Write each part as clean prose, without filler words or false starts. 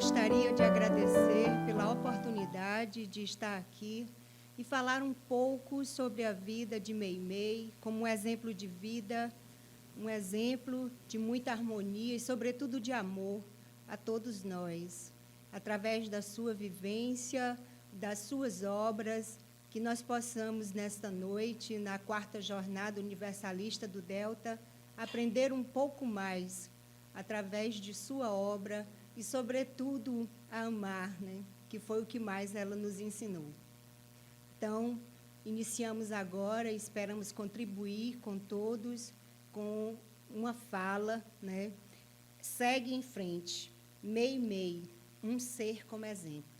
gostaria de agradecer pela oportunidade de estar aqui e falar um pouco sobre a vida de Meimei, como um exemplo de vida, um exemplo de muita harmonia e, sobretudo, de amor a todos nós. Através da sua vivência, das suas obras, que nós possamos, nesta noite, na 4ª Jornada Universalista do Delta, aprender um pouco mais, através de sua obra, e, sobretudo, a amar, né? Que foi o que mais ela nos ensinou. Então, iniciamos agora e esperamos contribuir com todos com uma fala, né? Segue em frente, Meimei, um ser como exemplo.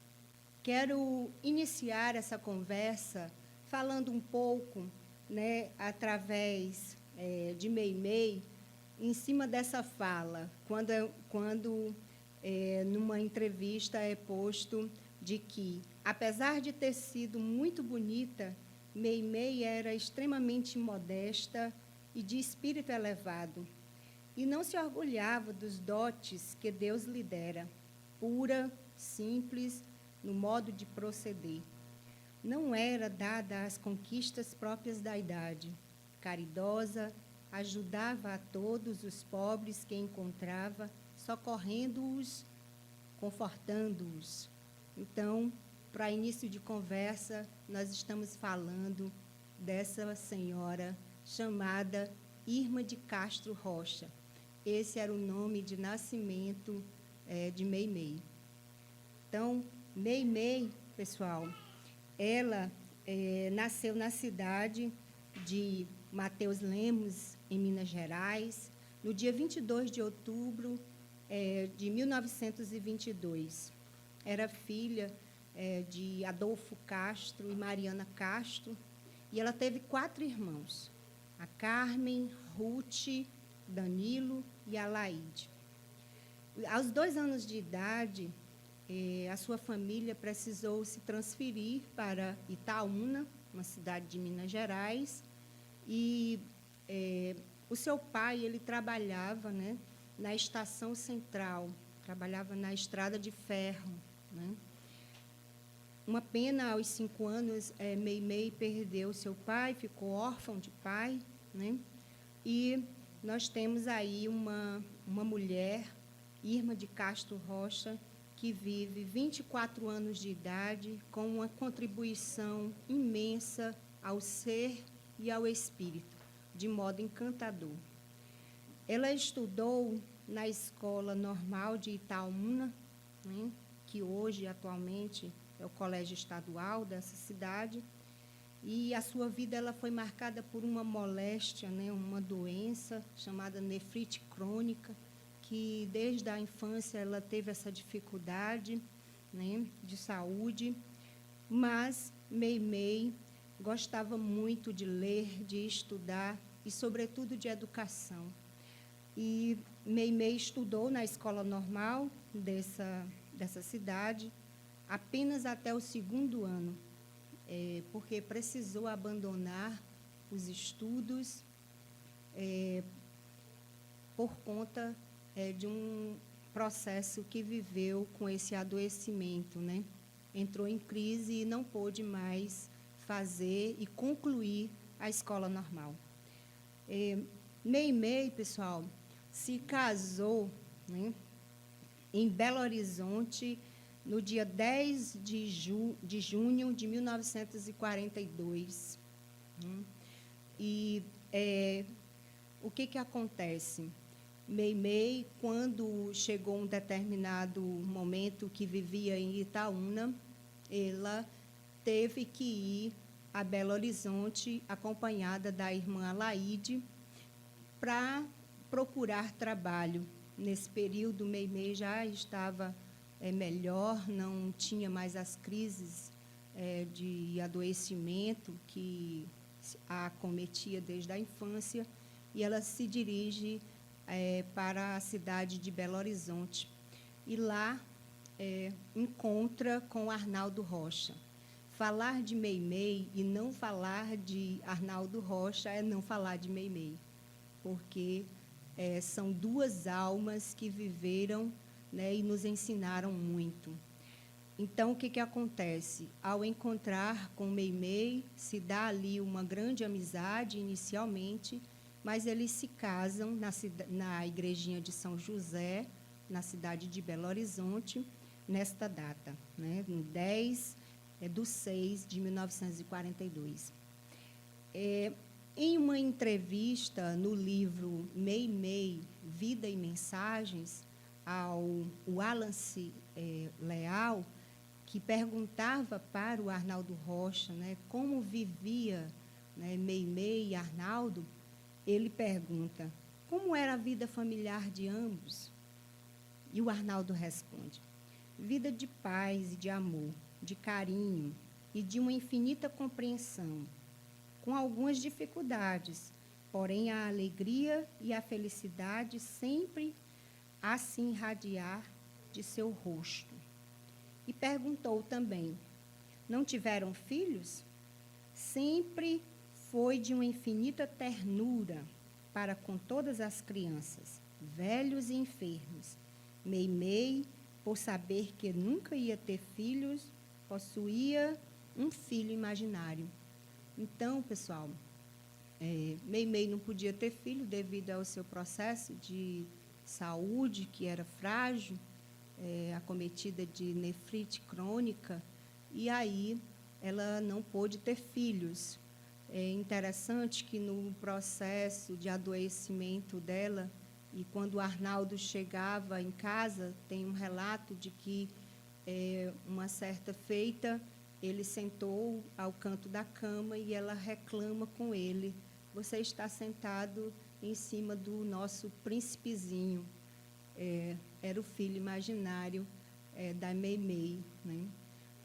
Quero iniciar essa conversa falando um pouco, né, através de Meimei, em cima dessa fala, quando numa entrevista é posto de que, apesar de ter sido muito bonita, Meimei era extremamente modesta e de espírito elevado, e não se orgulhava dos dotes que Deus lhe dera, pura, simples, no modo de proceder. Não era dada às conquistas próprias da idade, caridosa, ajudava a todos os pobres que encontrava, socorrendo-os, confortando-os. Então, para início de conversa, nós estamos falando dessa senhora chamada Irma de Castro Rocha. Esse era o nome de nascimento de Meimei. Então, Meimei, pessoal, ela nasceu na cidade de Mateus Lemos, em Minas Gerais, no dia 22 de outubro de 1922. Era filha de Adolfo Castro e Mariana Castro, e ela teve 4 irmãos, a Carmen, Ruth, Danilo e Alaide. Aos 2 anos de idade, a sua família precisou se transferir para Itaúna, uma cidade de Minas Gerais, e o seu pai, ele trabalhava, né, na estação central, trabalhava na estrada de ferro, né? Uma pena, aos 5 anos, Meimei perdeu seu pai, ficou órfão de pai, né? E nós temos aí uma mulher, Irma de Castro Rocha, que vive 24 anos de idade, com uma contribuição imensa ao ser e ao espírito, de modo encantador. Ela estudou na Escola Normal de Itaúna, né, que hoje, atualmente, é o colégio estadual dessa cidade, e a sua vida ela foi marcada por uma moléstia, né, uma doença chamada nefrite crônica, que desde a infância ela teve essa dificuldade, né, de saúde, mas Meimei gostava muito de ler, de estudar e, sobretudo, de educação. E Meimei estudou na escola normal dessa cidade apenas até o 2º ano, porque precisou abandonar os estudos por conta de um processo que viveu com esse adoecimento, né? Entrou em crise e não pôde mais fazer e concluir a escola normal. Meimei, pessoal, se casou, né, em Belo Horizonte, no dia 10 de junho de 1942. E o que acontece? Meimei, quando chegou um determinado momento que vivia em Itaúna, ela teve que ir a Belo Horizonte, acompanhada da irmã Alaide, para procurar trabalho. Nesse período, Meimei já estava melhor, não tinha mais as crises de adoecimento que a acometia desde a infância, e ela se dirige para a cidade de Belo Horizonte. E lá encontra com Arnaldo Rocha. Falar de Meimei e não falar de Arnaldo Rocha é não falar de Meimei, porque são 2 almas que viveram né, e nos ensinaram muito. Então, o que acontece? Ao encontrar com Meimei, se dá ali uma grande amizade inicialmente, mas eles se casam na igrejinha de São José, na cidade de Belo Horizonte, nesta data, né, no 10/6/1942. Em uma entrevista no livro Meimei, Vida e Mensagens, ao Wallace Leal, que perguntava para o Arnaldo Rocha, né, como vivia, né, Meimei e Arnaldo, ele pergunta, como era a vida familiar de ambos? E o Arnaldo responde, vida de paz e de amor, de carinho e de uma infinita compreensão, com algumas dificuldades, porém a alegria e a felicidade sempre a se irradiar de seu rosto. E perguntou também, não tiveram filhos? Sempre foi de uma infinita ternura para com todas as crianças, velhos e enfermos. Meimei, por saber que nunca ia ter filhos, possuía um filho imaginário. Então, pessoal, Meimei não podia ter filho devido ao seu processo de saúde, que era frágil, acometida de nefrite crônica, e aí ela não pôde ter filhos. É interessante que no processo de adoecimento dela, e quando o Arnaldo chegava em casa, tem um relato de que, uma certa feita, ele sentou ao canto da cama e ela reclama com ele, você está sentado em cima do nosso príncipezinho. Era o filho imaginário da Meimei, né?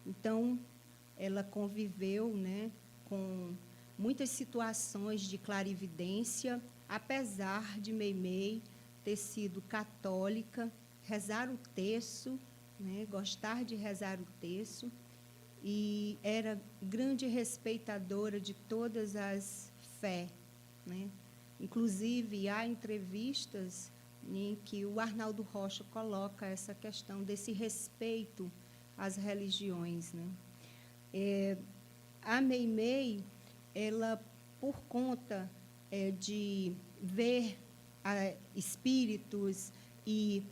Então, ela conviveu, né, com muitas situações de clarividência, apesar de Meimei ter sido católica, rezar o terço, né, gostar de rezar o terço, e era grande respeitadora de todas as fés, né? Inclusive, há entrevistas em que o Arnaldo Rocha coloca essa questão desse respeito às religiões, né? A Meimei, ela, por conta de ver espíritos e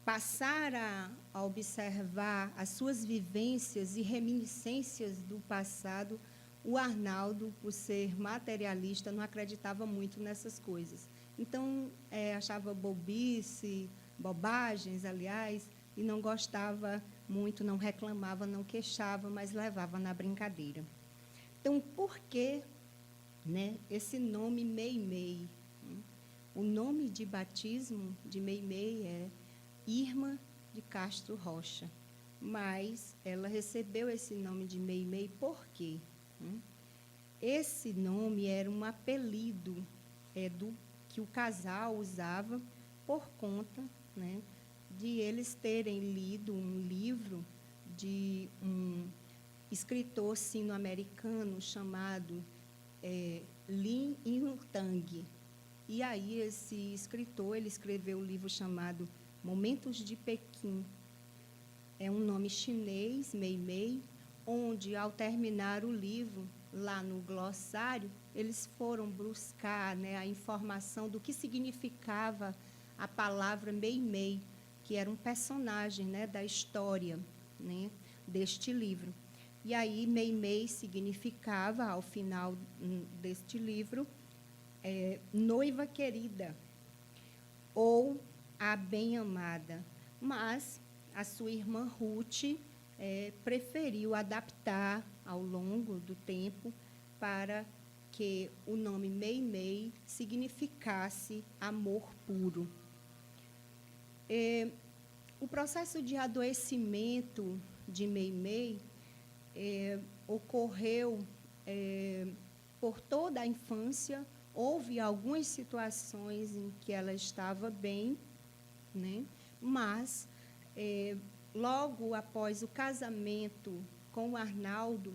passar a observar as suas vivências e reminiscências do passado, o Arnaldo, por ser materialista, não acreditava muito nessas coisas. Então, achava bobice, bobagens, aliás, e não gostava muito, não reclamava, não queixava, mas levava na brincadeira. Então, por que, né, esse nome Meimei? O nome de batismo de Meimei é Irma de Castro Rocha, mas ela recebeu esse nome de Meimei por quê? Esse nome era um apelido que o casal usava por conta, né, de eles terem lido um livro de um escritor sino-americano chamado Lin Yun-Tang. E aí esse escritor, ele escreveu um livro chamado Momentos de Pequim. É um nome chinês, Meimei, onde, ao terminar o livro, lá no glossário, eles foram buscar, né, a informação do que significava a palavra Meimei, que era um personagem, né, da história, né, deste livro. E aí, Meimei significava, ao final deste livro, noiva querida, ou a bem-amada. Mas a sua irmã Ruth preferiu adaptar ao longo do tempo para que o nome Meimei significasse amor puro. O processo de adoecimento de Meimei ocorreu por toda a infância. Houve algumas situações em que ela estava bem, né? Mas, logo após o casamento com o Arnaldo,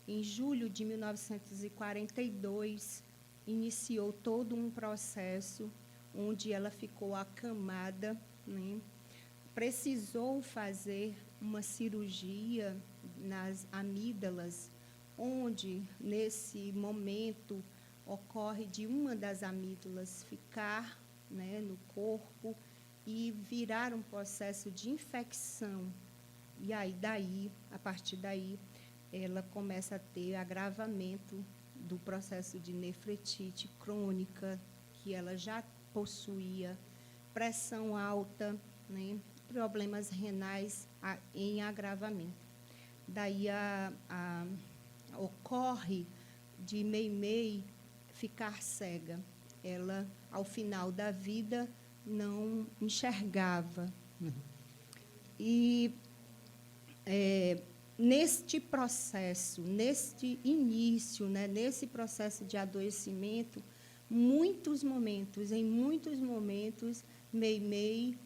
em julho de 1942, iniciou todo um processo onde ela ficou acamada, né, precisou fazer uma cirurgia nas amígdalas, onde, nesse momento, ocorre de uma das amígdalas ficar, né, no corpo e virar um processo de infecção. E aí, a partir daí, ela começa a ter agravamento do processo de nefretite crônica, que ela já possuía, pressão alta, né, problemas renais em agravamento. Daí ocorre de Meimei ficar cega. Ela, ao final da vida, não enxergava. E neste processo, neste início, né, nesse processo de adoecimento, em muitos momentos, Meimei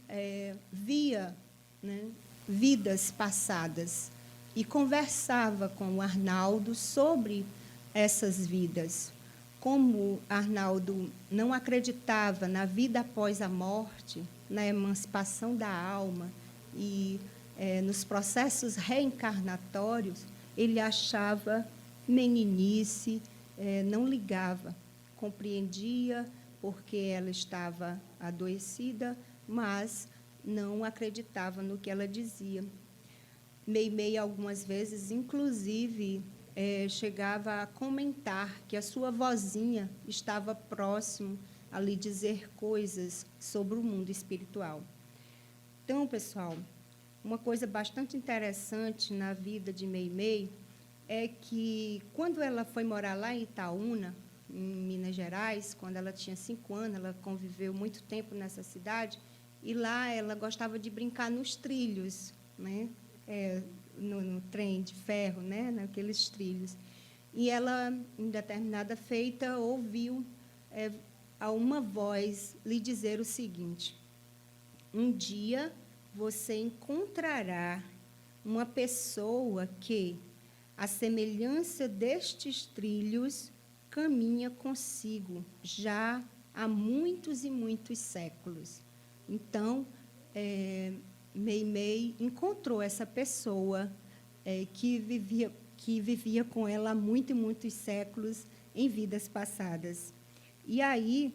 via, né, vidas passadas e conversava com o Arnaldo sobre essas vidas. Como Arnaldo não acreditava na vida após a morte, na emancipação da alma e nos processos reencarnatórios, ele achava meninice, não ligava, compreendia porque ela estava adoecida, mas não acreditava no que ela dizia. Meimei, algumas vezes, inclusive, chegava a comentar que a sua vozinha estava próximo a lhe dizer coisas sobre o mundo espiritual. Então, pessoal, uma coisa bastante interessante na vida de Meimei é que, quando ela foi morar lá em Itaúna, em Minas Gerais, quando ela tinha 5 anos, ela conviveu muito tempo nessa cidade, e lá ela gostava de brincar nos trilhos, né? No trem de ferro, né? Naqueles trilhos. E ela, em determinada feita, ouviu a uma voz lhe dizer o seguinte: um dia você encontrará uma pessoa que, à semelhança destes trilhos, caminha consigo já há muitos e muitos séculos. Então, Meimei encontrou essa pessoa que vivia com ela há muitos e muitos séculos em vidas passadas. E aí,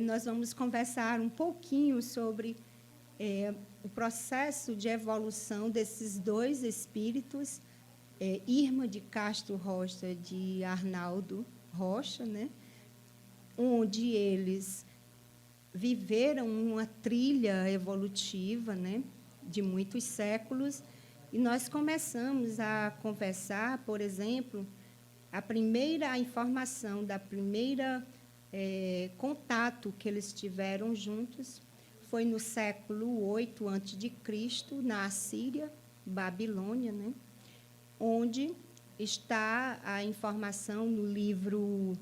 nós vamos conversar um pouquinho sobre o processo de evolução desses dois espíritos, Irma de Castro Rocha, de Arnaldo Rocha, né, onde eles viveram uma trilha evolutiva, né, de muitos séculos, e nós começamos a conversar, por exemplo, a informação da primeira contato que eles tiveram juntos foi no século 8 a.C., na Assíria, Babilônia, né, onde está a informação no livro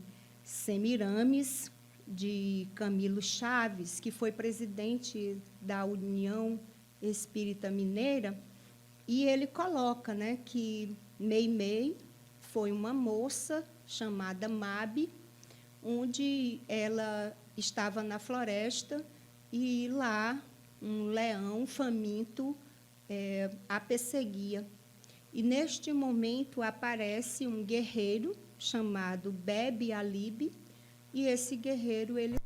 Semiramis, de Camilo Chaves, que foi presidente da União Espírita Mineira, e ele coloca, né, que Meimei foi uma moça chamada Mabe, onde ela estava na floresta e lá um leão faminto a perseguia. E, neste momento, aparece um guerreiro chamado Bebe Alibe, e esse guerreiro, ele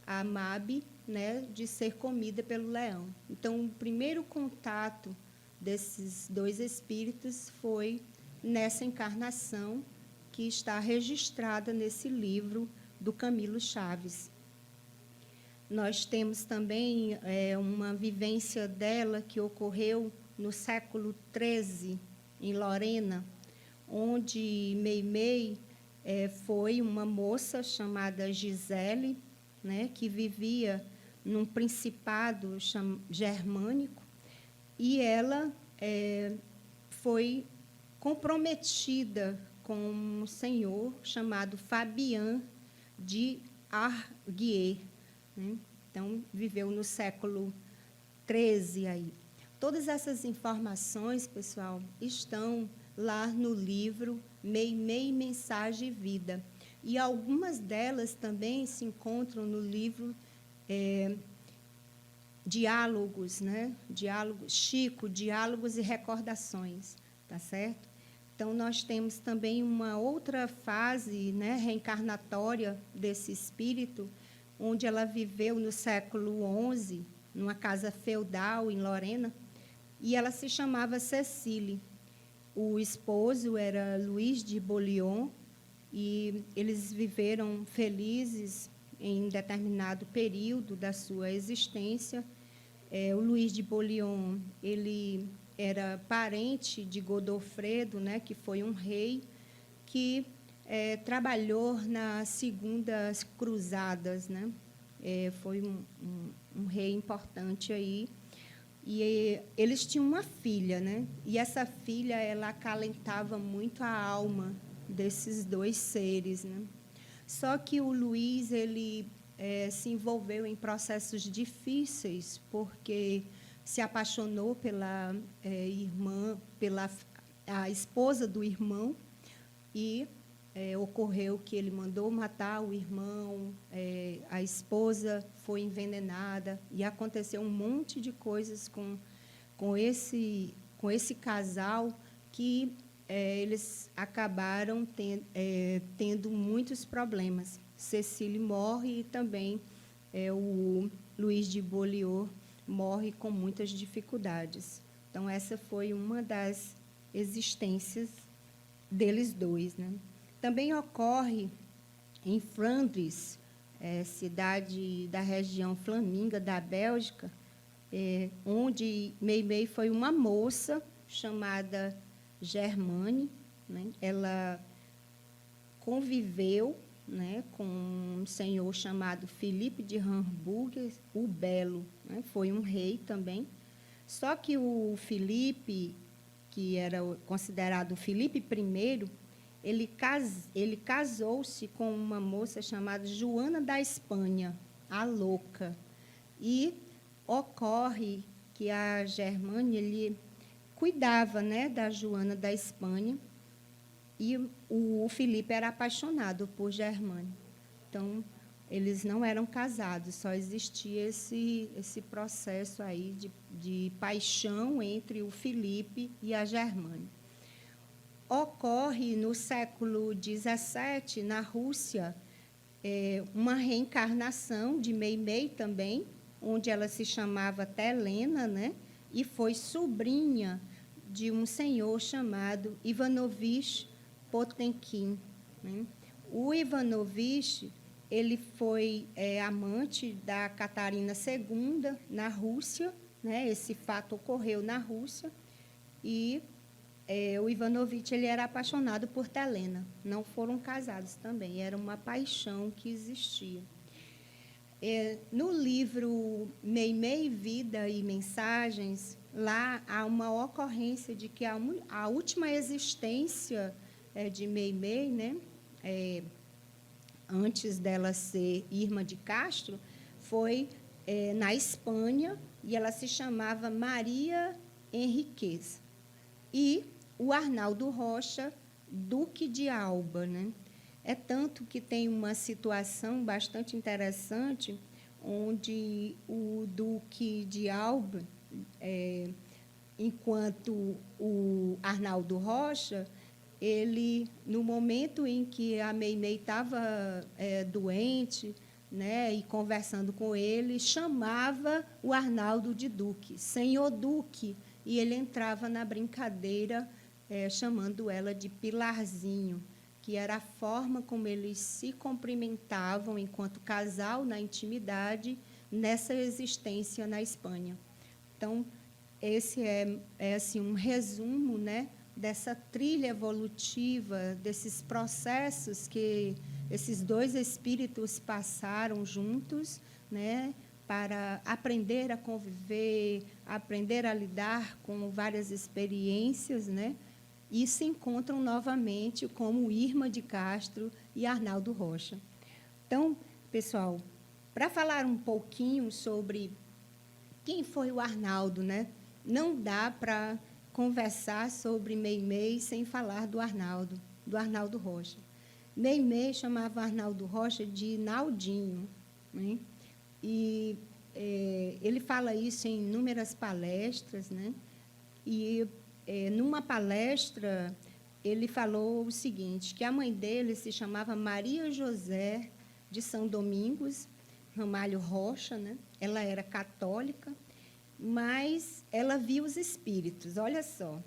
a Mabe, né, de ser comida pelo leão. Então, o primeiro contato desses dois espíritos foi nessa encarnação que está registrada nesse livro do Camilo Chaves. Nós temos também uma vivência dela que ocorreu no século XIII, em Lorena, onde Meimei foi uma moça chamada Gisele, né, que vivia num principado germânico, e ela foi comprometida com um senhor chamado Fabian de Arguier, né? Então, viveu no século XIII aí. Todas essas informações, pessoal, estão lá no livro Meimei, Mensagem e Vida. E algumas delas também se encontram no livro diálogos, né? Diálogos, Chico, diálogos e recordações, tá certo? Então, nós temos também uma outra fase, né, reencarnatória desse espírito, onde ela viveu no século XI, numa casa feudal em Lorena, e ela se chamava Cecília. O esposo era Luís de Bollion, e eles viveram felizes em determinado período da sua existência. O Luís de Bollion, ele era parente de Godofredo, né, que foi um rei que trabalhou nas segundas cruzadas, né? Foi um rei importante aí. E eles tinham uma filha, né? E essa filha, ela acalentava muito a alma desses dois seres, né? Só que o Luís, ele se envolveu em processos difíceis, porque se apaixonou pela irmã, pela a esposa do irmão, e ocorreu que ele mandou matar o irmão, a esposa foi envenenada, e aconteceu um monte de coisas com esse casal que eles acabaram tendo muitos problemas. Cecília morre e também o Luís de Bollion morre com muitas dificuldades. Então, essa foi uma das existências deles dois, né? Também ocorre em Flandres, cidade da região flamínga da Bélgica, onde Meimei foi uma moça chamada Germane, né? Ela conviveu, né, com um senhor chamado Filipe de Hamburgo, o Belo, né? Foi um rei também. Só que o Filipe, que era considerado Filipe I, ele casou-se com uma moça chamada Joana da Espanha, a louca. E ocorre que a Germane, ele cuidava, né, da Joana da Espanha, e o Filipe era apaixonado por Germane. Então, eles não eram casados, só existia esse processo aí de paixão entre o Filipe e a Germane. Ocorre no século XVII, na Rússia, uma reencarnação de Meimei também, onde ela se chamava Telena, né? E foi sobrinha de um senhor chamado Ivanovich Potemkin, né? O Ivanovich, ele foi amante da Catarina II na Rússia, né? Esse fato ocorreu na Rússia, e o Ivanovich, ele era apaixonado por Telena. Não foram casados também, era uma paixão que existia. No livro Meimei, Vida e Mensagens, lá há uma ocorrência de que a última existência de Meimei, né, antes dela ser Irmã de Castro, foi na Espanha, e ela se chamava Maria Henriquez. E o Arnaldo Rocha, Duque de Alba, né? É tanto que tem uma situação bastante interessante, onde o Duque de Alba, enquanto o Arnaldo Rocha, ele, no momento em que a Meimei estava doente, né, e conversando com ele, chamava o Arnaldo de Duque, Senhor Duque, e ele entrava na brincadeira chamando ela de Pilarzinho, que era a forma como eles se cumprimentavam enquanto casal na intimidade, nessa existência na Espanha. Então, esse é assim, um resumo, né, dessa trilha evolutiva, desses processos que esses dois espíritos passaram juntos, né, para aprender a conviver, aprender a lidar com várias experiências, né, e se encontram novamente como Irma de Castro e Arnaldo Rocha. Então, pessoal, para falar um pouquinho sobre quem foi o Arnaldo, né, não dá para conversar sobre Meimei sem falar do Arnaldo Rocha. Meimei chamava Arnaldo Rocha de Naldinho, né? E ele fala isso em inúmeras palestras, né? E, numa palestra, ele falou o seguinte, que a mãe dele se chamava Maria José de São Domingos, Ramalho Rocha, né? Ela era católica, mas ela via os espíritos. Olha só,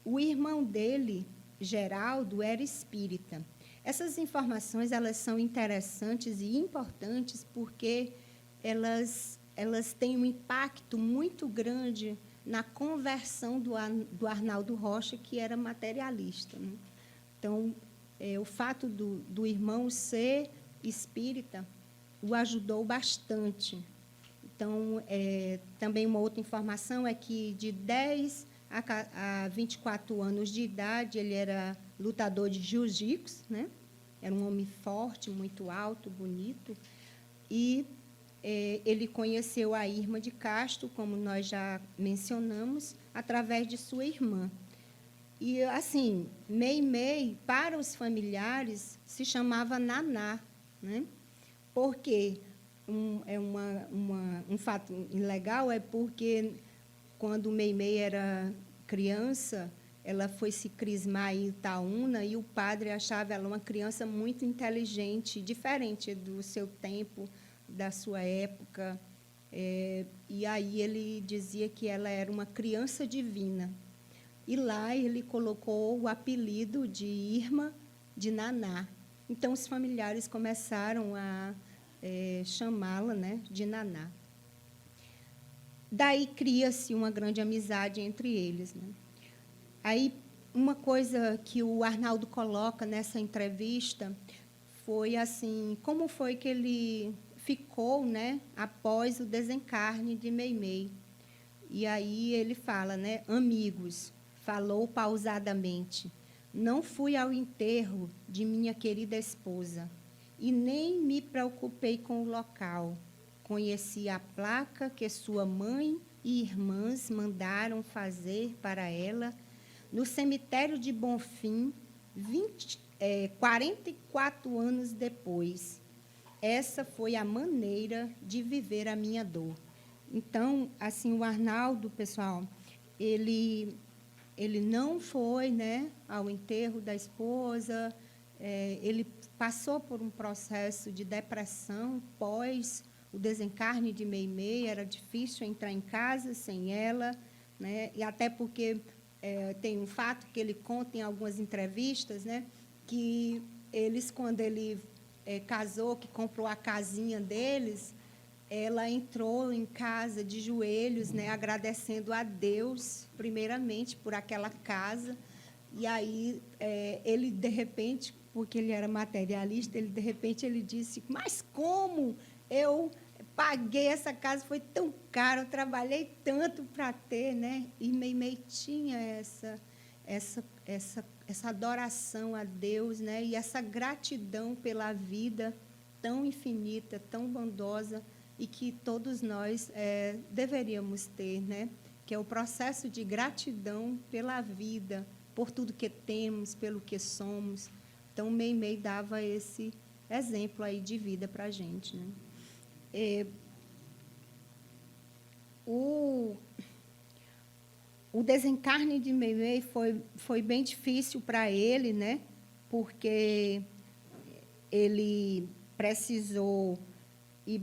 o irmão dele, Geraldo, era espírita. Essas informações elas são interessantes e importantes porque elas têm um impacto muito grande na conversão do Arnaldo Rocha, que era materialista, né? Então, o fato do irmão ser espírita o ajudou bastante. Então, também uma outra informação é que, de 10 a 24 anos de idade, ele era lutador de jiu-jitsu, né? Era um homem forte, muito alto, bonito, e ele conheceu a Irma de Castro, como nós já mencionamos, através de sua irmã. E, assim, Meimei, para os familiares, se chamava Naná, né? Porque um fato legal é porque, quando Meimei era criança, ela foi se crismar em Itaúna e o padre achava ela uma criança muito inteligente, diferente do seu tempo, da sua época. E aí ele dizia que ela era uma criança divina. E lá ele colocou o apelido de Irma de Naná. Então, os familiares começaram a chamá-la, né, de Naná. Daí cria-se uma grande amizade entre eles, né? Aí, uma coisa que o Arnaldo coloca nessa entrevista foi assim, como foi que ele ficou, né, após o desencarne de Meimei. E aí ele fala, né, amigos, falou pausadamente, não fui ao enterro de minha querida esposa e nem me preocupei com o local. Conheci a placa que sua mãe e irmãs mandaram fazer para ela no cemitério de Bonfim, 44 anos depois. Essa foi a maneira de viver a minha dor. Então, assim, o Arnaldo, pessoal, ele não foi, né, ao enterro da esposa, ele passou por um processo de depressão pós o desencarne de Meimei, era difícil entrar em casa sem ela, né, e até porque tem um fato que ele conta em algumas entrevistas, né, que eles, quando ele casou, que comprou a casinha deles, ela entrou em casa de joelhos, né, agradecendo a Deus, primeiramente, por aquela casa. E aí, ele, de repente, porque ele era materialista, ele, de repente, ele disse, mas como eu paguei essa casa, foi tão caro, eu trabalhei tanto para ter, né? E Meimei tinha essa adoração a Deus, né? E essa gratidão pela vida tão infinita, tão bondosa, e que todos nós deveríamos ter, né? Que é o processo de gratidão pela vida, por tudo que temos, pelo que somos. Então, Meimei dava esse exemplo aí de vida para a gente, né? O desencarne de Meimei foi bem difícil para ele, né? Porque ele precisou ir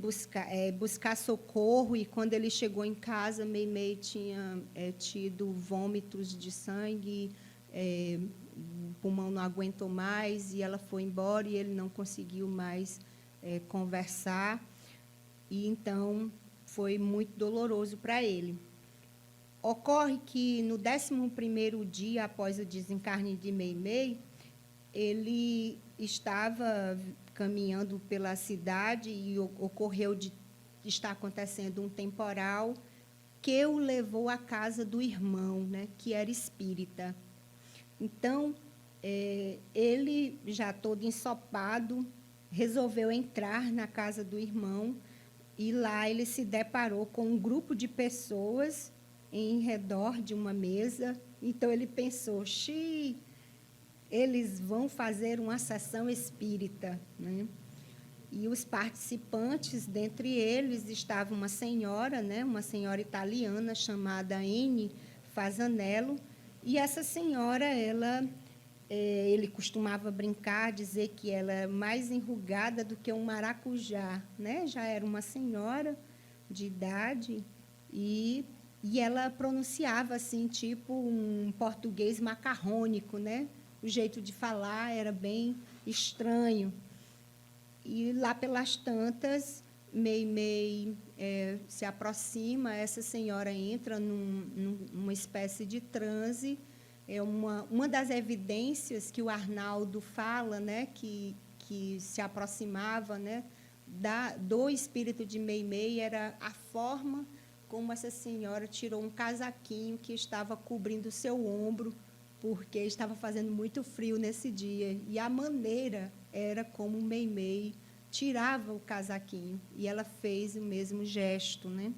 buscar socorro, e quando ele chegou em casa, Meimei tinha tido vômitos de sangue, o pulmão não aguentou mais, e ela foi embora, e ele não conseguiu mais conversar, e então foi muito doloroso para ele. Ocorre que, no 11º dia após o desencarne de Meimei, ele estava caminhando pela cidade e ocorreu de estar acontecendo um temporal que o levou à casa do irmão, né, que era espírita. Então, ele, já todo ensopado, resolveu entrar na casa do irmão, e lá ele se deparou com um grupo de pessoas em redor de uma mesa. Então, ele pensou, eles vão fazer uma sessão espírita, né? E os participantes, dentre eles, estava uma senhora, né, uma senhora italiana chamada Eni Fasanello, e essa senhora, ele costumava brincar, dizer que ela é mais enrugada do que um maracujá, né? Já era uma senhora de idade e ela pronunciava assim, tipo um português macarrônico, né? O jeito de falar era bem estranho. E lá pelas tantas, Meimei se aproxima, essa senhora entra numa espécie de transe. É uma das evidências que o Arnaldo fala, né, que se aproximava, né, do espírito de Meimei, era a forma como essa senhora tirou um casaquinho que estava cobrindo o seu ombro, porque estava fazendo muito frio nesse dia. E a maneira era como Meimei tirava o casaquinho, e ela fez o mesmo gesto, né?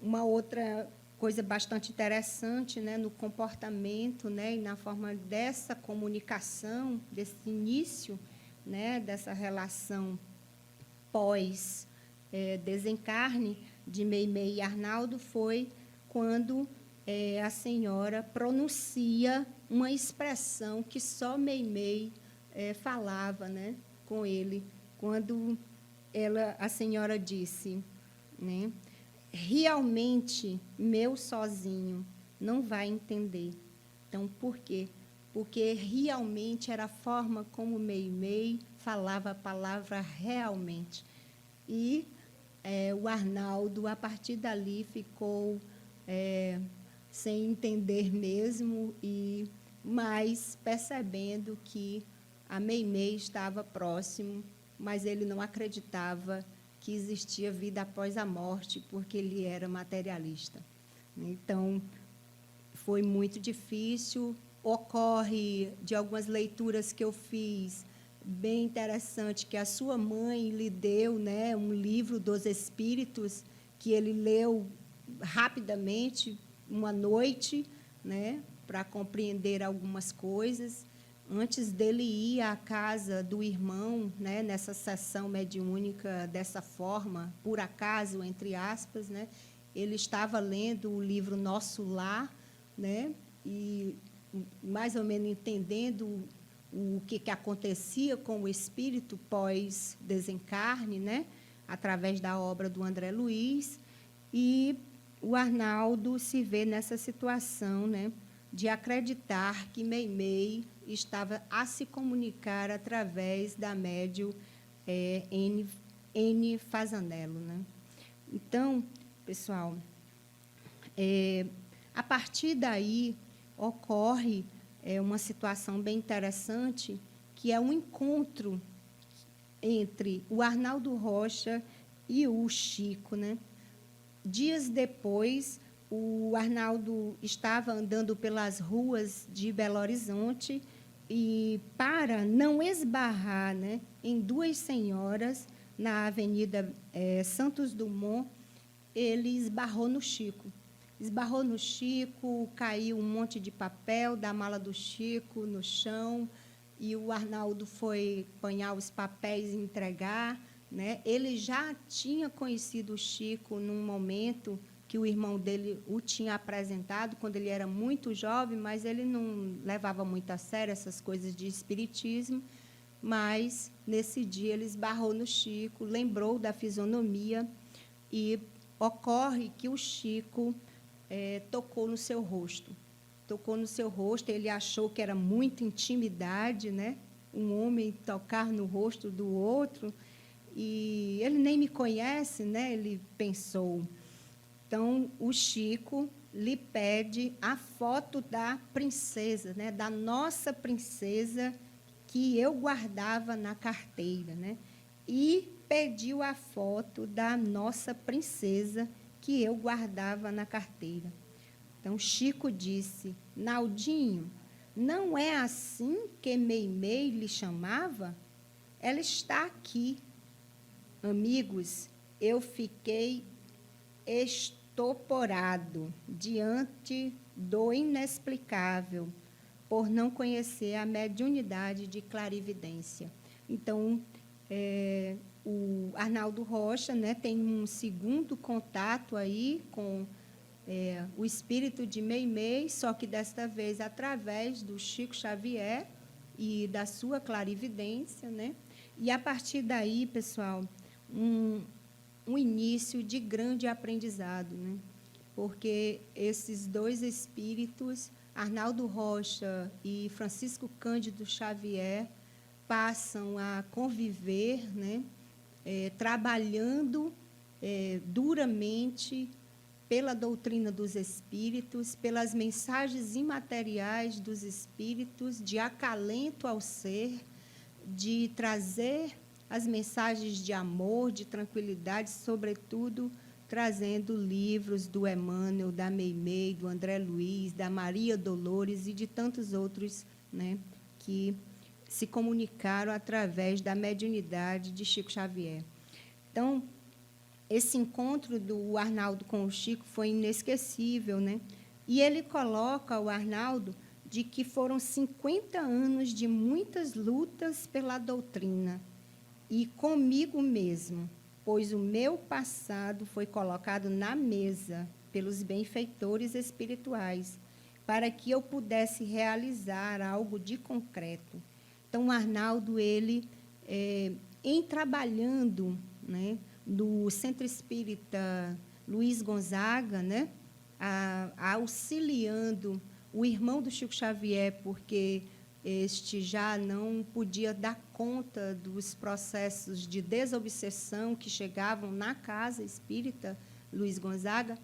Uma outra coisa bastante interessante, né, no comportamento, né, e na forma dessa comunicação, desse início, né, dessa relação pós-desencarne de Meimei e Arnaldo, foi quando a senhora pronuncia uma expressão que só Meimei falava, né, com ele, quando a senhora disse, né, realmente, meu sozinho não vai entender. Então, por quê? Porque realmente era a forma como Meimei falava a palavra realmente. E o Arnaldo, a partir dali, ficou sem entender mesmo, mas percebendo que a Meimei estava próximo, mas ele não acreditava que existia vida após a morte, porque ele era materialista. Então, foi muito difícil. Ocorre, de algumas leituras que eu fiz, bem interessante, que a sua mãe lhe deu, né, um livro dos Espíritos, que ele leu rapidamente, uma noite, né, para compreender algumas coisas. Antes dele ir à casa do irmão, né, nessa sessão mediúnica, dessa forma, por acaso, entre aspas, né, ele estava lendo o livro Nosso Lar, né, e mais ou menos entendendo o que acontecia com o espírito pós-desencarne, né, através da obra do André Luiz, e o Arnaldo se vê nessa situação, né, de acreditar que Meimei estava a se comunicar através da médium Eni Fasanello, né? Então, pessoal, a partir daí ocorre uma situação bem interessante, que é um encontro entre o Arnaldo Rocha e o Chico, né? Dias depois, o Arnaldo estava andando pelas ruas de Belo Horizonte e, para não esbarrar, né, em duas senhoras na Avenida Santos Dumont, ele esbarrou no Chico. Esbarrou no Chico, caiu um monte de papel da mala do Chico no chão, e o Arnaldo foi apanhar os papéis e entregar, né? Ele já tinha conhecido o Chico num momento que o irmão dele o tinha apresentado, quando ele era muito jovem, mas ele não levava muito a sério essas coisas de espiritismo. Mas, nesse dia, ele esbarrou no Chico, lembrou da fisionomia, e ocorre que o Chico tocou no seu rosto. Tocou no seu rosto, ele achou que era muita intimidade, né? Um homem tocar no rosto do outro, e ele nem me conhece, né? Ele pensou. Então, o Chico lhe pede a foto da princesa, né? Da nossa princesa, que eu guardava na carteira, né? E pediu a foto da nossa princesa, que eu guardava na carteira. Então, Chico disse: Naldinho, não é assim que Meimei lhe chamava? Ela está aqui. Amigos, eu fiquei estoporado diante do inexplicável, por não conhecer a mediunidade de clarividência. Então, o Arnaldo Rocha, né, tem um segundo contato aí com o espírito de Meimei, só que desta vez através do Chico Xavier e da sua clarividência, né? E a partir daí, pessoal, um início de grande aprendizado, né? Porque esses dois espíritos, Arnaldo Rocha e Francisco Cândido Xavier, passam a conviver, né? Trabalhando duramente pela doutrina dos espíritos, pelas mensagens imateriais dos espíritos, de acalento ao ser, de trazer as mensagens de amor, de tranquilidade, sobretudo trazendo livros do Emmanuel, da Meimei, do André Luiz, da Maria Dolores e de tantos outros, né, que se comunicaram através da mediunidade de Chico Xavier. Então, esse encontro do Arnaldo com o Chico foi inesquecível, né? E ele coloca, o Arnaldo, de que foram 50 anos de muitas lutas pela doutrina e comigo mesmo, pois o meu passado foi colocado na mesa pelos benfeitores espirituais, para que eu pudesse realizar algo de concreto. Então, o Arnaldo, ele, em trabalhando, né, do Centro Espírita Luiz Gonzaga, né, auxiliando o irmão do Chico Xavier, porque este já não podia dar conta dos processos de desobsessão que chegavam na casa espírita Luiz Gonzaga,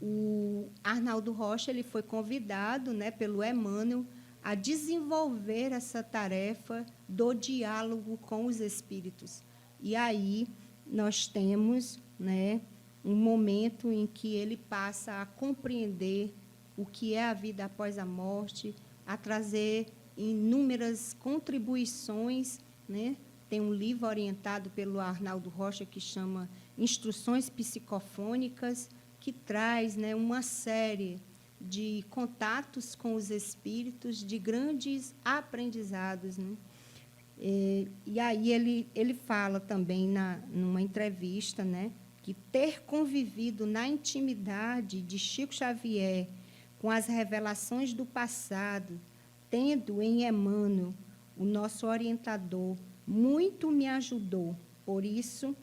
o Arnaldo Rocha ele foi convidado, né, pelo Emmanuel a desenvolver essa tarefa do diálogo com os espíritos. E aí nós temos, né, um momento em que ele passa a compreender o que é a vida após a morte, a trazer inúmeras contribuições, né? Tem um livro orientado pelo Arnaldo Rocha que chama Instruções Psicofônicas, que traz, né, uma série de contatos com os espíritos, de grandes aprendizados, né? E aí ele fala também numa entrevista, né, que ter convivido na intimidade de Chico Xavier com as revelações do passado, tendo em Emmanuel, o nosso orientador, muito me ajudou. Por isso,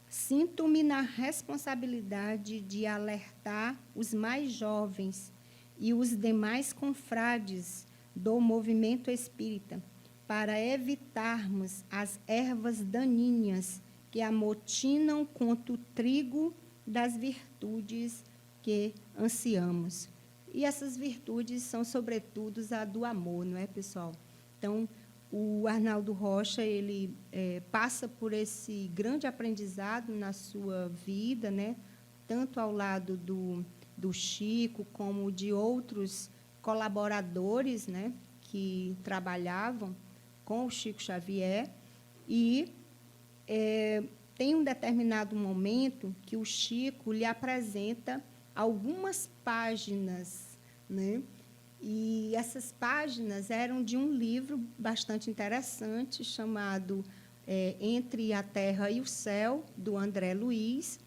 sinto-me na responsabilidade de alertar os mais jovens e os demais confrades do movimento espírita para evitarmos as ervas daninhas que amotinam contra o trigo das virtudes que ansiamos. E essas virtudes são, sobretudo, a do amor, não é, pessoal? Então, o Arnaldo Rocha ele passa por esse grande aprendizado na sua vida, né? Tanto ao lado do Chico, como de outros colaboradores, né, que trabalhavam com o Chico Xavier. E tem um determinado momento que o Chico lhe apresenta algumas páginas, né? E essas páginas eram de um livro bastante interessante, chamado Entre a Terra e o Céu, do André Luiz.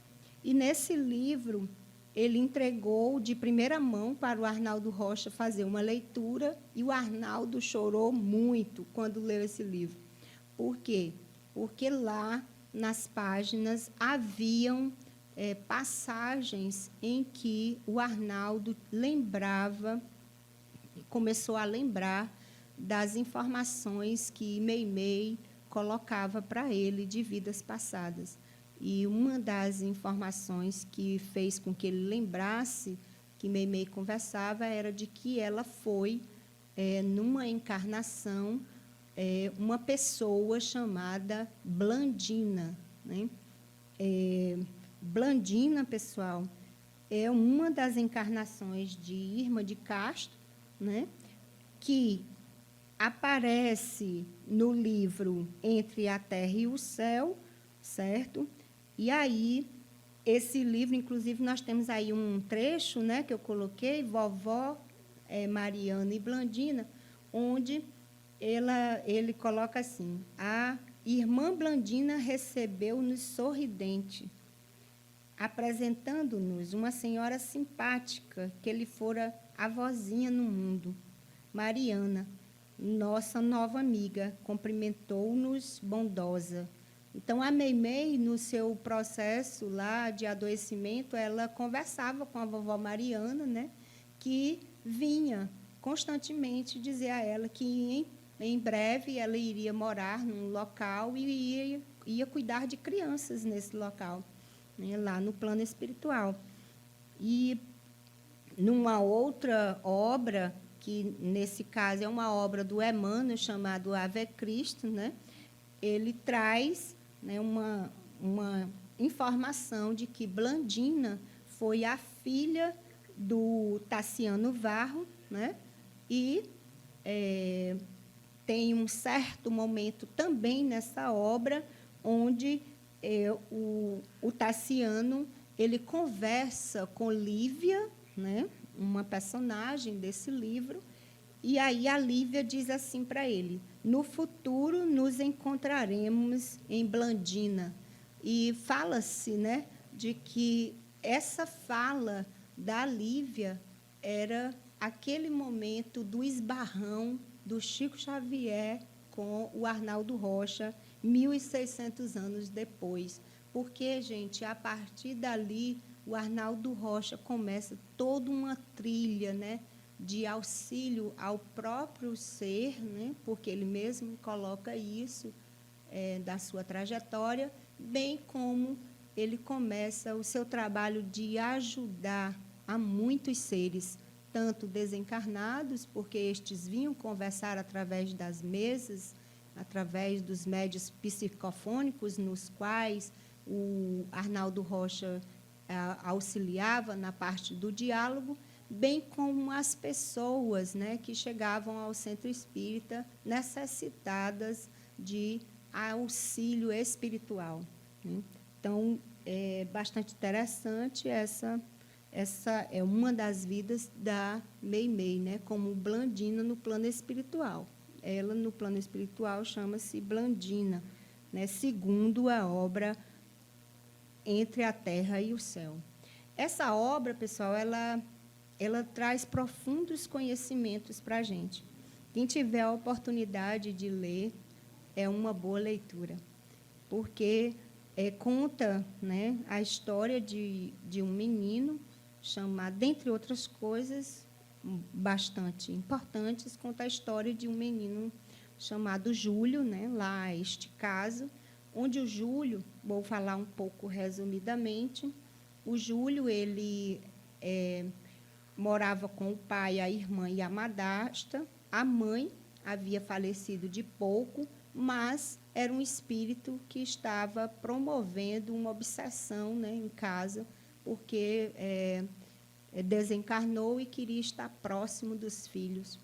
E, nesse livro, ele entregou de primeira mão para o Arnaldo Rocha fazer uma leitura, e o Arnaldo chorou muito quando leu esse livro. Por quê? Porque lá, nas páginas, haviam passagens em que o Arnaldo começou a lembrar das informações que Meimei colocava para ele de vidas passadas. E uma das informações que fez com que ele lembrasse que Meimei conversava era de que ela foi, numa encarnação, uma pessoa chamada Blandina, né? Blandina, pessoal, é uma das encarnações de Irma de Castro, né, que aparece no livro Entre a Terra e o Céu, certo? E aí, esse livro, inclusive, nós temos aí um trecho, né, que eu coloquei, Vovó, Mariana e Blandina, onde ele coloca assim: a Irmã Blandina recebeu-nos sorridente, apresentando-nos uma senhora simpática que lhe fora a vozinha no mundo. Mariana, nossa nova amiga, cumprimentou-nos bondosa. Então, a Meimei, no seu processo lá de adoecimento, ela conversava com a vovó Mariana, né, que vinha constantemente dizer a ela que, em breve, ela iria morar num local e ia cuidar de crianças nesse local, né, lá no plano espiritual. E, numa outra obra, que, nesse caso, é uma obra do Emmanuel, chamado Ave Cristo, né, ele traz, né, uma informação de que Blandina foi a filha do Tassiano Varro, né, e tem um certo momento também nessa obra onde o Tassiano ele conversa com Lívia, né, uma personagem desse livro, e aí a Lívia diz assim para ele: no futuro nos encontraremos em Blandina. E fala-se, né, de que essa fala da Lívia era aquele momento do esbarrão do Chico Xavier com o Arnaldo Rocha, 1.600 anos depois. Porque, gente, a partir dali, o Arnaldo Rocha começa toda uma trilha, né, de auxílio ao próprio ser, né, porque ele mesmo coloca isso da sua trajetória, bem como ele começa o seu trabalho de ajudar a muitos seres, tanto desencarnados, porque estes vinham conversar através das mesas, através dos médios psicofônicos, nos quais o Arnaldo Rocha auxiliava na parte do diálogo, bem como as pessoas, né, que chegavam ao centro espírita necessitadas de auxílio espiritual, né? Então, é bastante interessante essa é uma das vidas da Meimei, né, como Blandina no plano espiritual. Ela, no plano espiritual, chama-se Blandina, né, segundo a obra Entre a Terra e o Céu. Essa obra, pessoal, ela traz profundos conhecimentos para a gente. Quem tiver a oportunidade de ler, é uma boa leitura, porque conta, né, a história de um menino chamado, dentre outras coisas bastante importantes, conta a história de um menino chamado Júlio, né, lá este caso, onde o Júlio, vou falar um pouco resumidamente, o Júlio, ele morava com o pai, a irmã e a madrasta. A mãe havia falecido de pouco, mas era um espírito que estava promovendo uma obsessão, né, em casa, porque desencarnou e queria estar próximo dos filhos.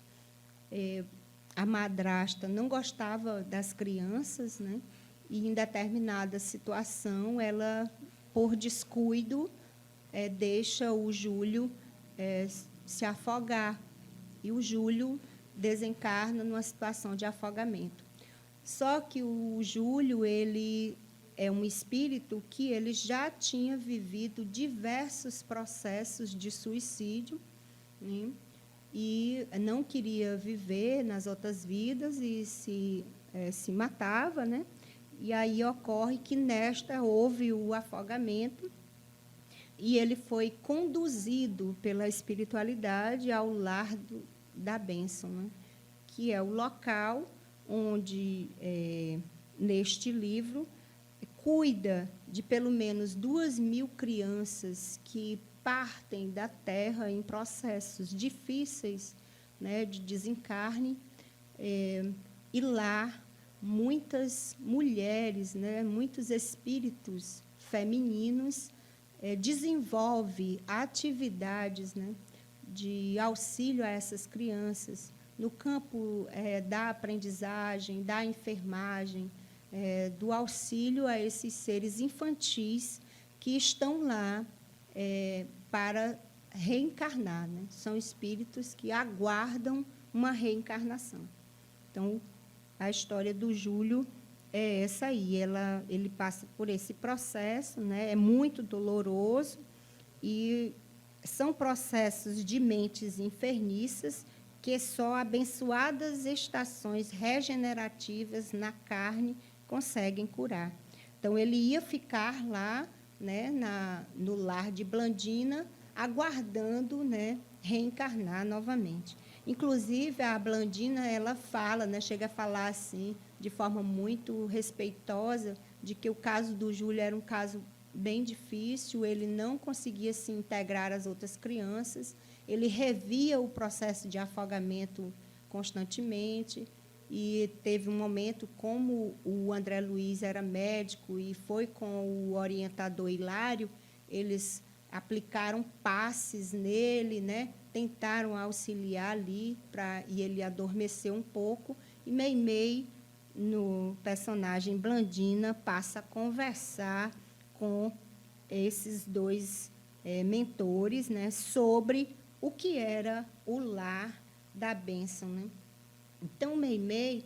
A madrasta não gostava das crianças, né, e, em determinada situação, ela, por descuido, deixa o Júlio se afogar, e o Júlio desencarna numa situação de afogamento. Só que o Júlio, ele é um espírito que ele já tinha vivido diversos processos de suicídio, né, e não queria viver nas outras vidas e se matava, né? E aí ocorre que nesta houve o afogamento, e ele foi conduzido pela espiritualidade ao lar da bênção, né, que é o local onde, neste livro, cuida de pelo menos 2.000 crianças que partem da Terra em processos difíceis, né, de desencarne, e lá muitas mulheres, né, muitos espíritos femininos desenvolve atividades, né, de auxílio a essas crianças no campo da aprendizagem, da enfermagem, do auxílio a esses seres infantis que estão lá para reencarnar, né? São espíritos que aguardam uma reencarnação. Então, a história do Júlio é essa aí. Ele passa por esse processo, né? É muito doloroso e são processos de mentes enfermiças que só abençoadas estações regenerativas na carne conseguem curar. Então, ele ia ficar lá, né, no lar de Blandina, aguardando, né, reencarnar novamente. Inclusive, a Blandina, ela fala, né, chega a falar assim, de forma muito respeitosa, de que o caso do Júlio era um caso bem difícil, ele não conseguia se integrar às outras crianças, ele revia o processo de afogamento constantemente, e teve um momento, como o André Luiz era médico e foi com o orientador Hilário, eles aplicaram passes nele, né? Tentaram auxiliar ali, e ele adormeceu um pouco, e Meimei, no personagem Blandina, passa a conversar com esses dois mentores, né, sobre o que era o lar da bênção, né? Então, Meimei,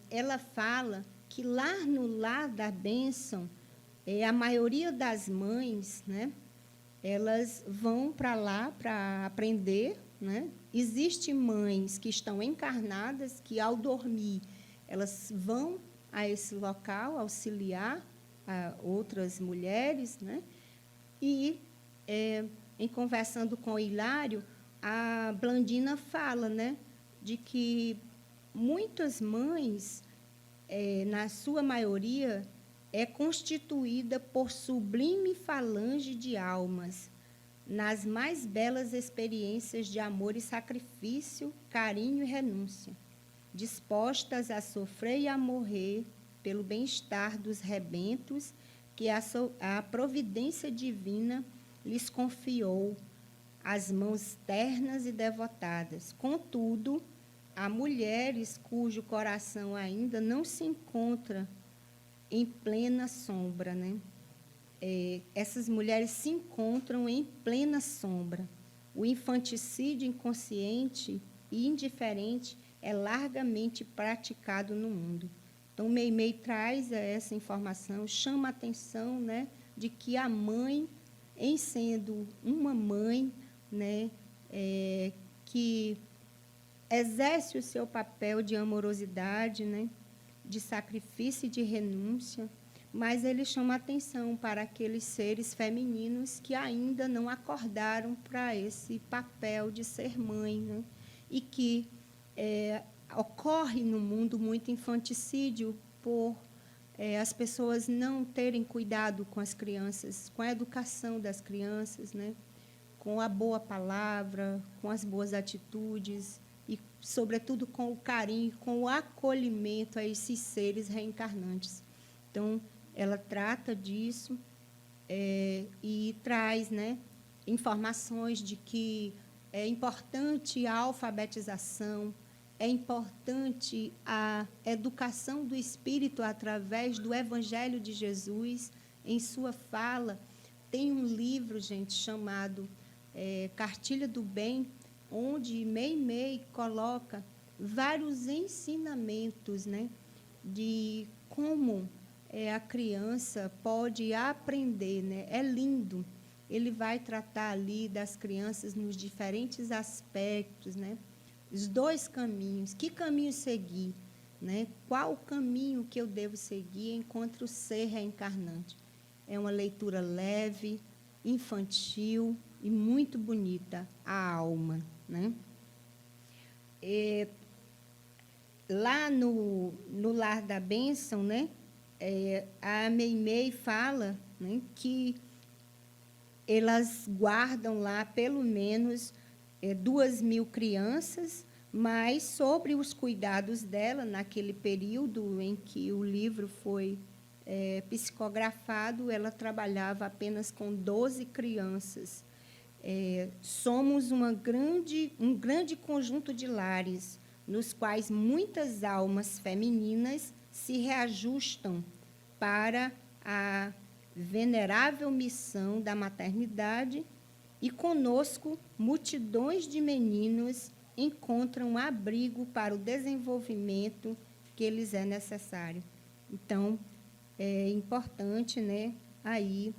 ela fala que lá no lar da bênção, a maioria das mães, né, elas vão para lá para aprender, né? Existem mães que estão encarnadas, que, ao dormir, elas vão a esse local auxiliar a outras mulheres, né? E, em conversando com o Hilário, a Blandina fala, né, de que muitas mães, na sua maioria, é constituída por sublime falange de almas, nas mais belas experiências de amor e sacrifício, carinho e renúncia, dispostas a sofrer e a morrer pelo bem-estar dos rebentos que a providência divina lhes confiou, as mãos ternas e devotadas. Contudo, há mulheres cujo coração ainda não se encontra em plena sombra, né? Essas mulheres se encontram em plena sombra. O infanticídio inconsciente e indiferente é largamente praticado no mundo. Então, Meimei traz essa informação, chama a atenção, né, de que a mãe, em sendo uma mãe, né, que exerce o seu papel de amorosidade, né, de sacrifício e de renúncia, mas ele chama atenção para aqueles seres femininos que ainda não acordaram para esse papel de ser mãe, né? E que ocorre no mundo muito infanticídio por as pessoas não terem cuidado com as crianças, com a educação das crianças, né? Com a boa palavra, com as boas atitudes e, sobretudo, com o carinho, com o acolhimento a esses seres reencarnantes. Então, ela trata disso e traz, né, informações de que é importante a alfabetização, é importante a educação do espírito através do Evangelho de Jesus. Em sua fala, tem um livro, gente, chamado Cartilha do Bem, onde Meimei coloca vários ensinamentos, né, de como a criança pode aprender, né? É lindo. Ele vai tratar ali das crianças nos diferentes aspectos, né? Os dois caminhos. Que caminho seguir, né? Qual o caminho que eu devo seguir enquanto ser reencarnante? É uma leitura leve, infantil e muito bonita, a alma, né? Lá no Lar da Bênção, né, a Meimei fala, né, que elas guardam lá pelo menos 2.000 crianças, mas sobre os cuidados dela, naquele período em que o livro foi psicografado, ela trabalhava apenas com 12 crianças. Somos um grande conjunto de lares, nos quais muitas almas femininas se reajustam para a venerável missão da maternidade e, conosco, multidões de meninos encontram abrigo para o desenvolvimento que lhes é necessário. Então, é importante, né, aí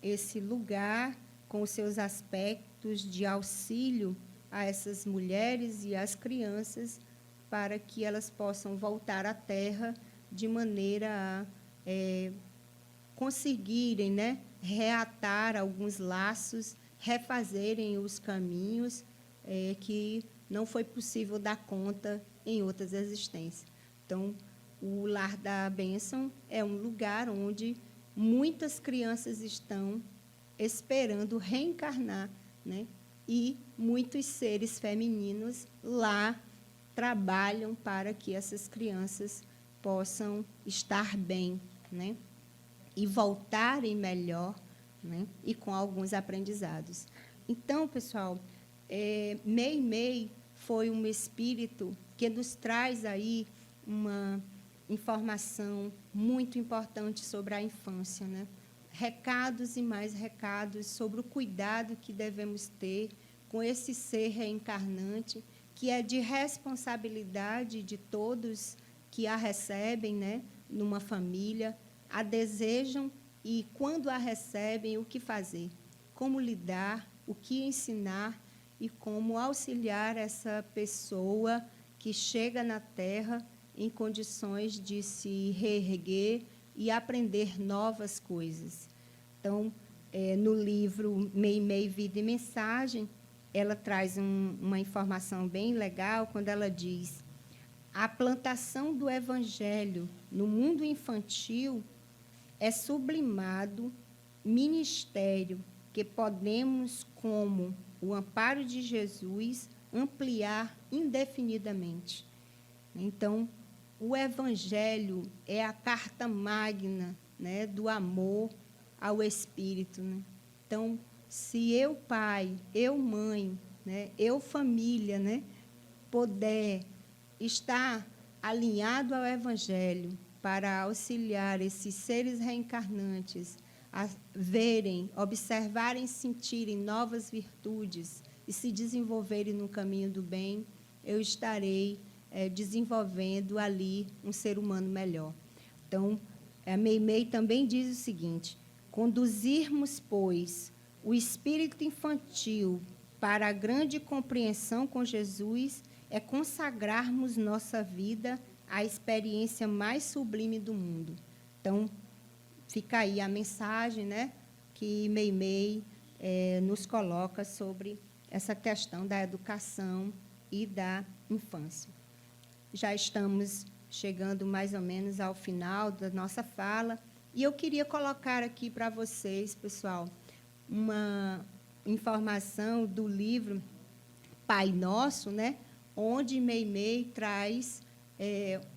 esse lugar com os seus aspectos de auxílio a essas mulheres e às crianças, para que elas possam voltar à terra de maneira a conseguirem, né, reatar alguns laços, refazerem os caminhos que não foi possível dar conta em outras existências. Então, o Lar da Bênção é um lugar onde muitas crianças estão esperando reencarnar, né? E muitos seres femininos lá trabalham para que essas crianças possam estar bem, né? E voltarem melhor, né? E com alguns aprendizados. Então, pessoal, Meimei foi um espírito que nos traz aí uma informação muito importante sobre a infância, né? Recados e mais recados sobre o cuidado que devemos ter com esse ser reencarnante, que é de responsabilidade de todos que a recebem, né, numa família, a desejam e, quando a recebem, o que fazer, como lidar, o que ensinar e como auxiliar essa pessoa que chega na Terra em condições de se reerguer e aprender novas coisas. Então, no livro Meimei, Vida e Mensagem, ela traz uma informação bem legal quando ela diz: a plantação do Evangelho no mundo infantil é sublimado ministério que podemos, como o amparo de Jesus, ampliar indefinidamente. Então, o Evangelho é a carta magna, né, do amor ao Espírito, né? Então, se eu, pai, eu, mãe, né, eu, família, né, puder estar alinhado ao Evangelho para auxiliar esses seres reencarnantes a verem, observarem, sentirem novas virtudes e se desenvolverem no caminho do bem, eu estarei desenvolvendo ali um ser humano melhor. Então, a Meimei também diz o seguinte: conduzirmos, pois, o espírito infantil para a grande compreensão com Jesus é consagrarmos nossa vida à experiência mais sublime do mundo. Então, fica aí a mensagem, né, que Meimei nos coloca sobre essa questão da educação e da infância. Já estamos chegando mais ou menos ao final da nossa fala, e eu queria colocar aqui para vocês, pessoal, uma informação do livro Pai Nosso, né, onde Meimei traz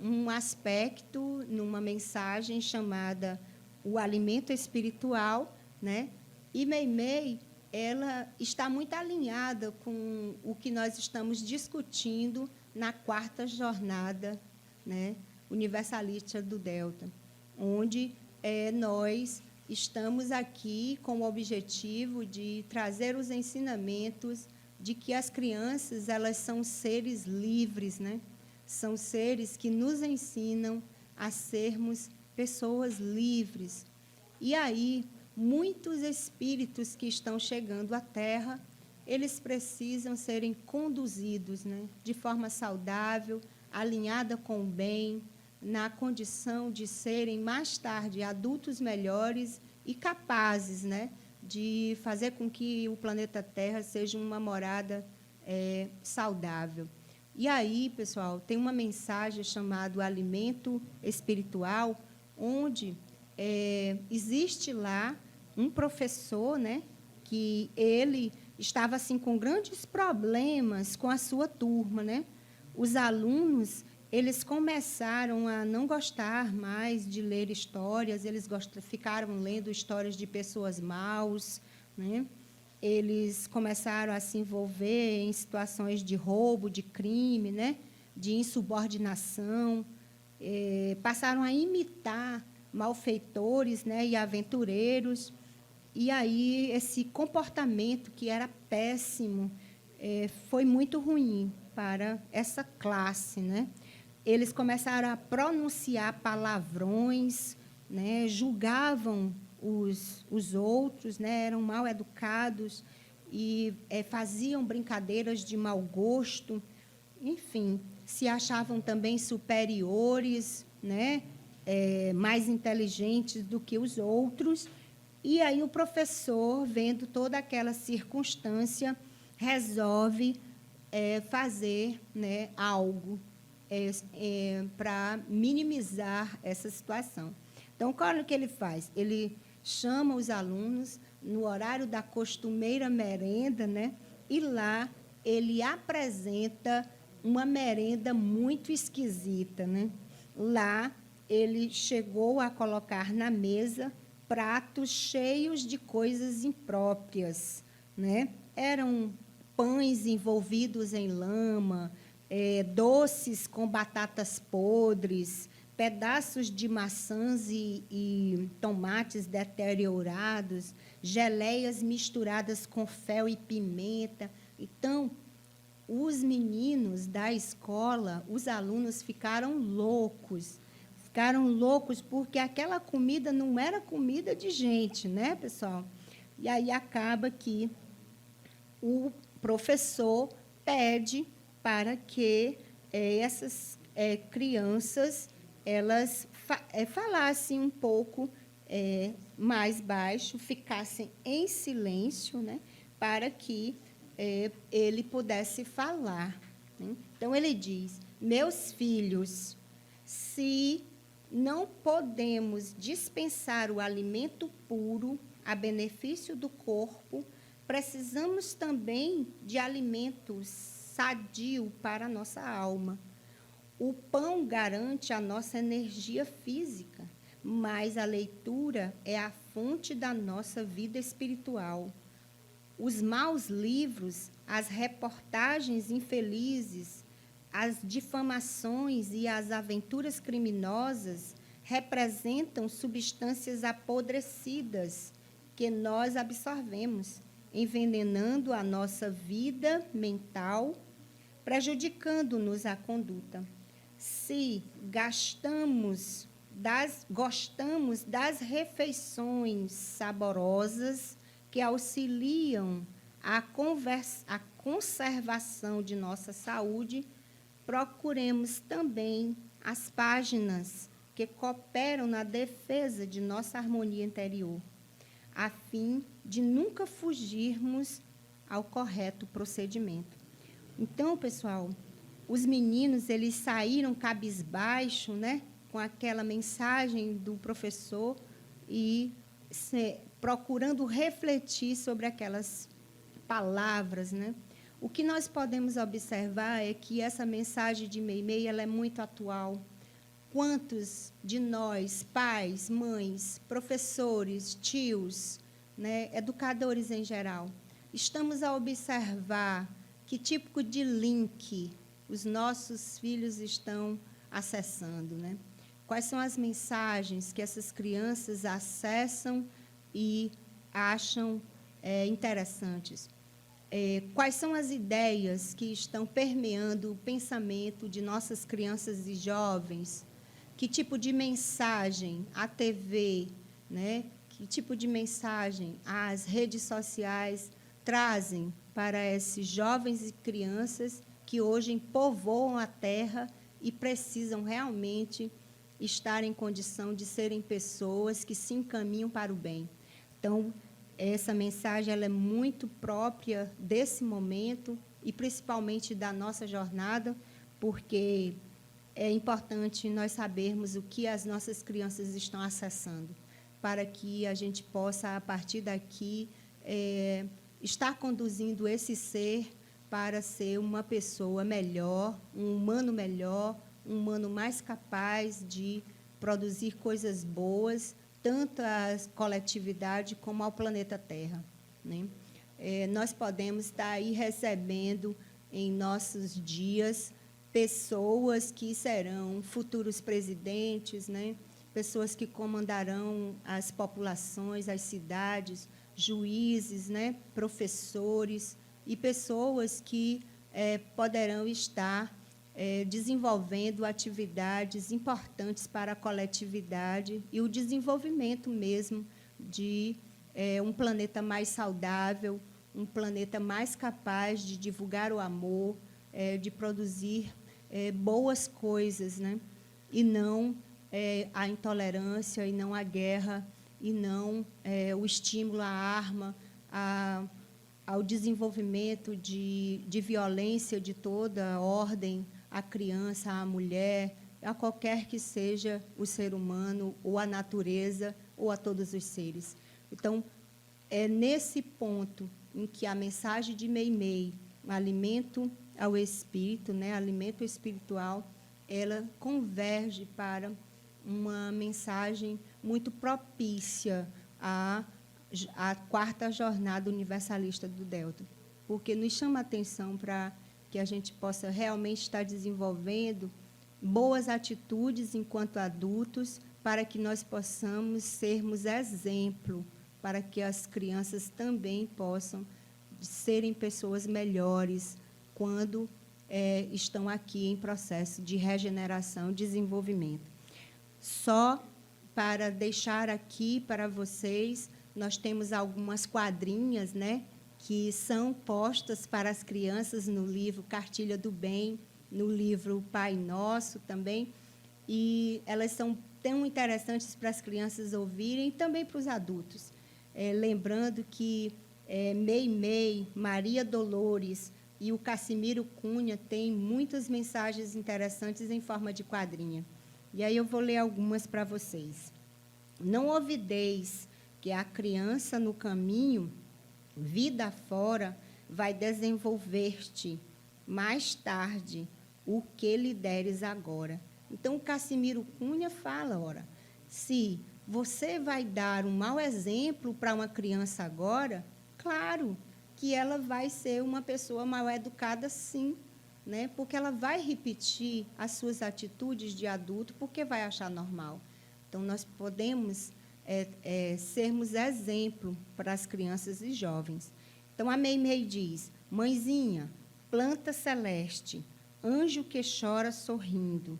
um aspecto numa mensagem chamada O Alimento Espiritual, né? E Meimei, ela está muito alinhada com o que nós estamos discutindo na quarta jornada, né, universalista do Delta, onde nós estamos aqui com o objetivo de trazer os ensinamentos de que as crianças, elas são seres livres, né? São seres que nos ensinam a sermos pessoas livres. E aí, muitos espíritos que estão chegando à Terra, eles precisam serem conduzidos, né, de forma saudável, alinhada com o bem, na condição de serem, mais tarde, adultos melhores e capazes, né, de fazer com que o planeta Terra seja uma morada saudável. E aí, pessoal, tem uma mensagem chamada Alimento Espiritual, onde existe lá um professor, né, que ele estava assim com grandes problemas com a sua turma, né? Os alunos, eles começaram a não gostar mais de ler histórias, eles ficaram lendo histórias de pessoas maus, né? Eles começaram a se envolver em situações de roubo, de crime, né? De insubordinação, passaram a imitar malfeitores, né? E aventureiros. E aí esse comportamento que era péssimo foi muito ruim para essa classe, né? eles começaram a pronunciar palavrões, né, julgavam os outros, né, eram mal educados e faziam brincadeiras de mau gosto, enfim, se achavam também superiores, né, mais inteligentes do que os outros. E aí o professor, vendo toda aquela circunstância, resolve fazer, né, algo para minimizar essa situação. Então, qual é o que ele faz? Ele chama os alunos no horário da costumeira merenda, né, e lá ele apresenta uma merenda muito esquisita, né? Lá ele chegou a colocar na mesa pratos cheios de coisas impróprias, né? Eram pães envolvidos em lama, doces com batatas podres, pedaços de maçãs e tomates deteriorados, geleias misturadas com fel e pimenta. Então, os meninos da escola, os alunos ficaram loucos porque aquela comida não era comida de gente, né, pessoal? E aí acaba que o professor pede para que essas crianças elas falassem um pouco mais baixo, ficassem em silêncio, né, para que ele pudesse falar, né? Então, ele diz: meus filhos, se não podemos dispensar o alimento puro a benefício do corpo, precisamos também de alimento sadio para a nossa alma. O pão garante a nossa energia física, mas a leitura é a fonte da nossa vida espiritual. Os maus livros, as reportagens infelizes, as difamações e as aventuras criminosas representam substâncias apodrecidas que nós absorvemos, envenenando a nossa vida mental, prejudicando-nos a conduta. Se gostamos das refeições saborosas que auxiliam a conservação de nossa saúde, procuremos também as páginas que cooperam na defesa de nossa harmonia interior, a fim de nunca fugirmos ao correto procedimento. Então, pessoal, os meninos eles saíram cabisbaixo, né, com aquela mensagem do professor e procurando refletir sobre aquelas palavras, né? O que nós podemos observar é que essa mensagem de Meimei ela é muito atual. Quantos de nós, pais, mães, professores, tios, né, educadores em geral, estamos a observar que tipo de link os nossos filhos estão acessando, né? Quais são as mensagens que essas crianças acessam e acham interessantes? Quais são as ideias que estão permeando o pensamento de nossas crianças e jovens? Que tipo de mensagem a TV, né? Que tipo de mensagem as redes sociais trazem para esses jovens e crianças que hoje povoam a Terra e precisam realmente estar em condição de serem pessoas que se encaminham para o bem? Então, essa mensagem ela é muito própria desse momento e principalmente da nossa jornada, porque é importante nós sabermos o que as nossas crianças estão acessando, para que a gente possa, a partir daqui, estar conduzindo esse ser para ser uma pessoa melhor, um humano melhor, um humano mais capaz de produzir coisas boas, tanto à coletividade como ao planeta Terra, né? Nós podemos estar aí recebendo em nossos dias pessoas que serão futuros presidentes, né? Pessoas que comandarão as populações, as cidades, juízes, né? Professores e pessoas que poderão estar desenvolvendo atividades importantes para a coletividade e o desenvolvimento mesmo de um planeta mais saudável, um planeta mais capaz de divulgar o amor, de produzir boas coisas, né? E não a intolerância, e não a guerra, e não o estímulo à arma, ao desenvolvimento de violência de toda ordem à criança, à mulher, a qualquer que seja o ser humano, ou a natureza, ou a todos os seres. Então, é nesse ponto em que a mensagem de Meimei, alimento ao espírito, né, alimento espiritual, ela converge para uma mensagem muito propícia à quarta jornada universalista do Delta, porque nos chama a atenção para que a gente possa realmente estar desenvolvendo boas atitudes enquanto adultos, para que nós possamos sermos exemplo, para que as crianças também possam serem pessoas melhores quando estão aqui em processo de regeneração e desenvolvimento. Só para deixar aqui para vocês, nós temos algumas quadrinhas, né, que são postas para as crianças no livro Cartilha do Bem, no livro Pai Nosso também, e elas são tão interessantes para as crianças ouvirem e também para os adultos. Lembrando que Meimei, Maria Dolores e o Cassimiro Cunha têm muitas mensagens interessantes em forma de quadrinha. E aí eu vou ler algumas para vocês. Não ouvideis que a criança no caminho, vida fora, vai desenvolver-te mais tarde o que lhe deres agora. Então, o Cassimiro Cunha fala, ora, se você vai dar um mau exemplo para uma criança agora, claro que ela vai ser uma pessoa mal educada, sim, né? Porque ela vai repetir as suas atitudes de adulto, porque vai achar normal. Então, nós podemos sermos exemplo para as crianças e jovens. Então, a Meimei diz, mãezinha, planta celeste, anjo que chora sorrindo,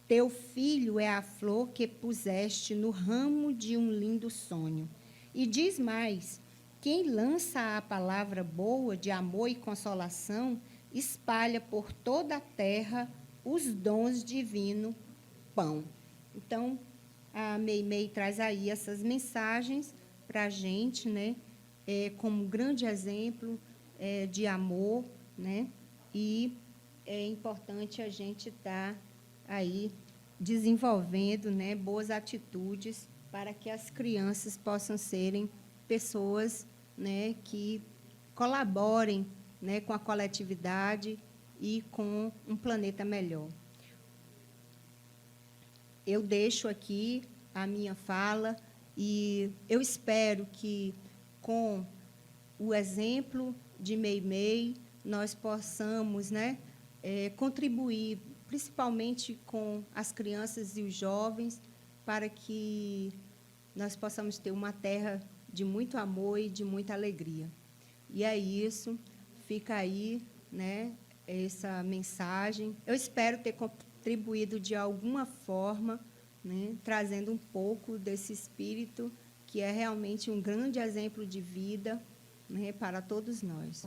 teu filho é a flor que puseste no ramo de um lindo sonho. E diz mais, quem lança a palavra boa de amor e consolação, espalha por toda a terra os dons divino pão. Então, a Meimei traz aí essas mensagens para a gente, né, como grande exemplo de amor, né, e é importante a gente estar aí desenvolvendo, né, boas atitudes para que as crianças possam serem pessoas, né, que colaborem, né, com a coletividade e com um planeta melhor. Eu deixo aqui a minha fala e eu espero que, com o exemplo de Meimei, nós possamos, né, contribuir, principalmente com as crianças e os jovens, para que nós possamos ter uma terra de muito amor e de muita alegria. E é isso, fica aí, né, essa mensagem. Eu espero ter contribuído de alguma forma, né, trazendo um pouco desse espírito que é realmente um grande exemplo de vida, né, para todos nós.